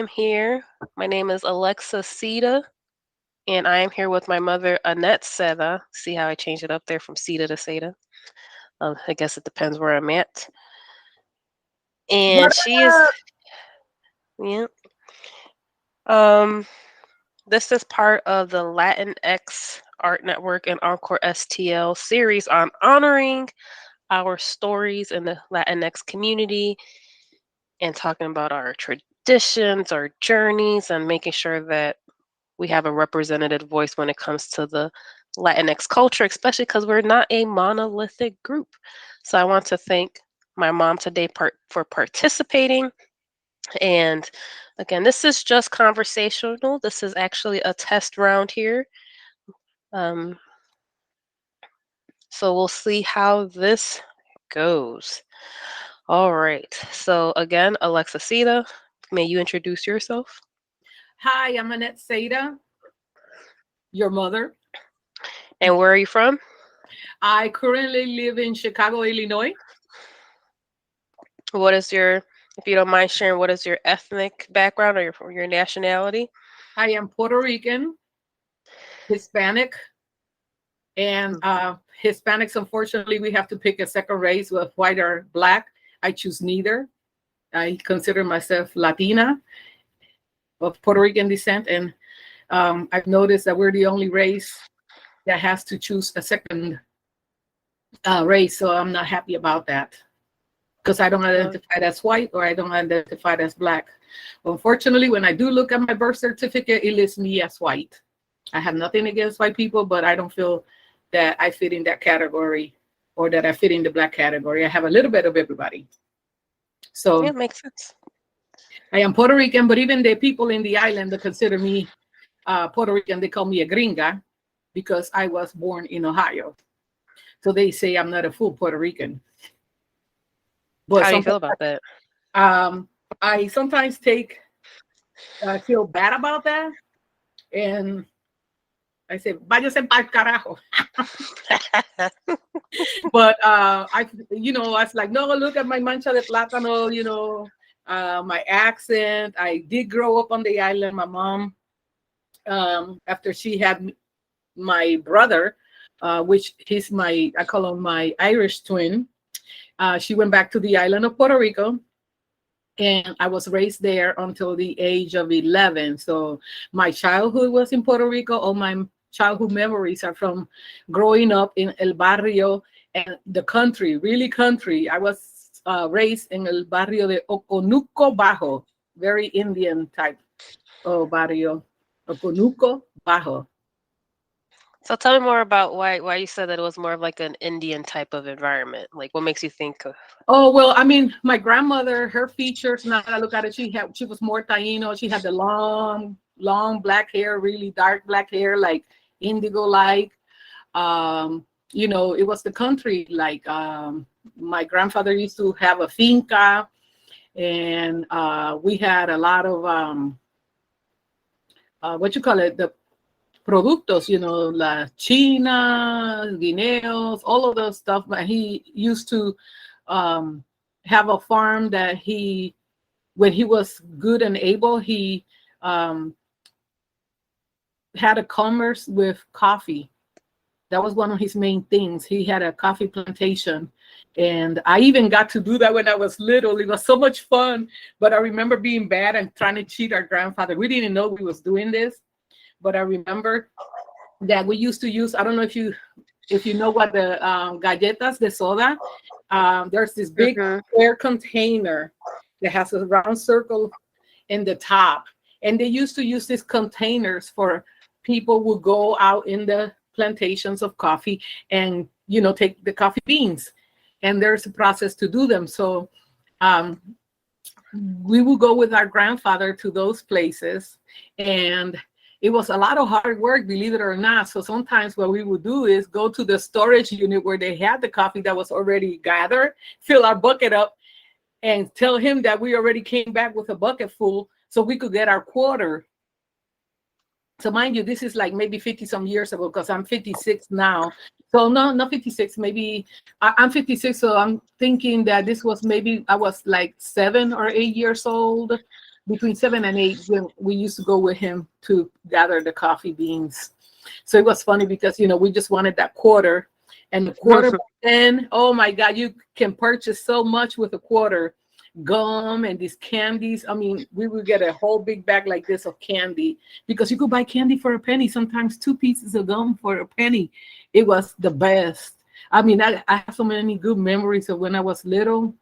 am here. My name is Alexa Sita, and I am here with my mother, Annette Seda. See how I changed it up there from Sita to Seda? I guess it depends where I'm at. What And she is, up? yeah. Um, this is part of the Latinx Art Network and Encore STL series on honoring our stories in the Latinx community and talking about our traditions, our journeys, and making sure that we have a representative voice when it comes to the Latinx culture, especially because we're not a monolithic group. So I want to thank my mom today for participating. And again, this is just conversational. This is actually a test round here. Um, so we'll see how this goes. All right. So again, Alexa Sita, may you introduce yourself? Hi, I'm Annette Seda, your mother. And where are you from? I currently live in Chicago, Illinois. What is your, if you don't mind sharing, what is your ethnic background or your nationality? I am Puerto Rican, Hispanic, and Hispanics, unfortunately, we have to pick a second race with white or black. I choose neither. I consider myself Latina of Puerto Rican descent, and I've noticed that we're the only race that has to choose a second race, so I'm not happy about that. Because I don't Uh, identify as white or I don't identify as black. Unfortunately, when I do look at my birth certificate, it lists me as white. I have nothing against white people, but I don't feel that I fit in that category or that I fit in the black category. I have a little bit of everybody. yeah, So makes sense. I am Puerto Rican, but even the people in the island that consider me Puerto Rican, they call me a gringa because I was born in Ohio. So they say I'm not a full Puerto Rican. But How do you feel sometimes about that? um, I sometimes I feel bad about that. And I say, váyase pa'l carajo. But I was like, no, look at my mancha de plátano, my accent. I did grow up on the island. My mom, after she had my brother, which I call him my Irish twin, she went back to the island of Puerto Rico. And I was raised there until the age of 11. So my childhood was in Puerto Rico. All my childhood memories are from growing up in El Barrio and the country, really country. I was raised in El Barrio de Oconuco Bajo, very Indian type of barrio. Oconuco Bajo. So tell me more about why you said that it was more of like an Indian type of environment. Like what makes you think of, Oh, well, I mean, my grandmother, her features, now that I look at it, she was more Taino. She had the long black hair, really dark black hair, like indigo like. It was the country. Like my grandfather used to have a finca, and we had a lot of what you call it, the productos, la china, guineos, all of those stuff. But he used to um, have a farm that when he was good and able, he um, had a commerce with coffee. That was one of his main things. He had a coffee plantation. And I even got to do that when I was little. It was so much fun. But I remember being bad and trying to cheat our grandfather. We didn't know we was doing this. But I remember that we used to use, I don't know if you know what the galletas de soda, there's this big hmm square container that has a round circle in the top. And they used to use these containers for people who go out in the plantations of coffee and, take the coffee beans. And there's a process to do them. So um, we would go with our grandfather to those places, and it was a lot of hard work, believe it or not. So sometimes what we would do is go to the storage unit where they had the coffee that was already gathered, fill our bucket up, and tell him that we already came back with a bucket full so we could get our quarter. So mind you, this is like maybe 50 some years ago because I'm 56 now. So no, not 56, maybe I'm 56. So I'm thinking that this was maybe I was like 7 or 8 years old. between 7 and 8 when we used to go with him to gather the coffee beans. So it was funny because, we just wanted that quarter. And the quarter back then, oh my God, you can purchase so much with a quarter. Gum and these candies. I mean, we would get a whole big bag like this of candy because you could buy candy for a penny, sometimes 2 pieces of gum for a penny. It was the best. I mean, I have so many good memories of when I was little.